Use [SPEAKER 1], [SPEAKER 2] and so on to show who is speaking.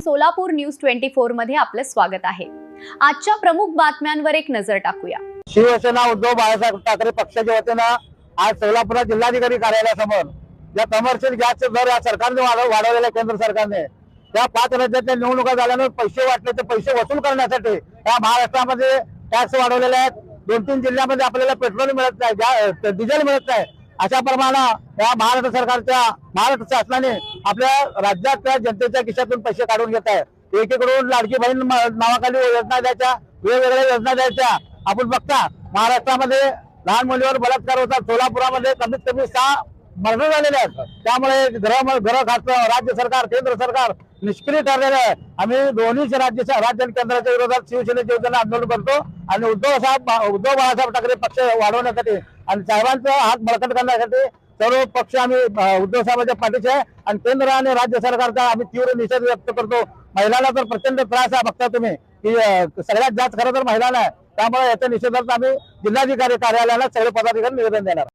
[SPEAKER 1] Solapur news 24 मध्ये आपलं स्वागत आहे। आजच्या प्रमुख बातम्यांवर एक नजर टाकूया।
[SPEAKER 2] शिवसेना उद्धव बाळासाहेब ठाकरे पक्षाच्या वतीनं आज सोलापूर जिल्हाधिकारी कार्यालयासमोर ज्या कमर्शियल गॅसचे दर या सरकारने वाढवलेले केंद्र सरकारने त्या 5 राज्यातल्या निवडणुका झाल्यानं पैसे वाटण्याचे पैसे वसूल करण्यासाठी या महाराष्ट्रामध्ये टॅक्स वाढवलेले आहेत। 2-3 जिल्ह्यामध्ये आपल्याला पेट्रोल मिळत नाही, डिझेल मिळत नाही। अशा प्रमाणे या महाराष्ट्र शासनाने आपल्या राज्यातल्या जनतेच्या खिशातून पैसे काढून घेत आहे। एकीकडून लाडकी बहीण नावाखाली योजना द्यायच्या, वेगवेगळ्या योजना द्यायच्या। आपण बघता महाराष्ट्रामध्ये लहान मुलीवर बलात्कार होतात। सोलापुरामध्ये कमीत कमी 6 मरण झालेले आहेत। त्यामुळे घर खातं राज्य सरकार केंद्र सरकार निष्क्रिय ठरलेले आहे। आम्ही दोन्ही राज्य आणि केंद्राच्या विरोधात शिवसेनेच्या वतीने आंदोलन करतो आणि उद्धव बाळासाहेब ठाकरे पक्ष वाढवण्यासाठी आणि साहेबांचा हात बळकट करण्यासाठी सर्व पक्ष आम्ही उद्धव साहेबांच्या पाठीशी आहे आणि केंद्र आणि राज्य सरकारचा आम्ही तीव्र निषेध व्यक्त करतो। महिलांना तर प्रचंड त्रास आहे, बघता तुम्ही की सगळ्यात जास्त खरं तर महिलांना आहे। त्यामुळे याच्या निषेधार्थ आम्ही जिल्हाधिकारी कार्यालयाला सगळे पदाधिकारी निवेदन देणार।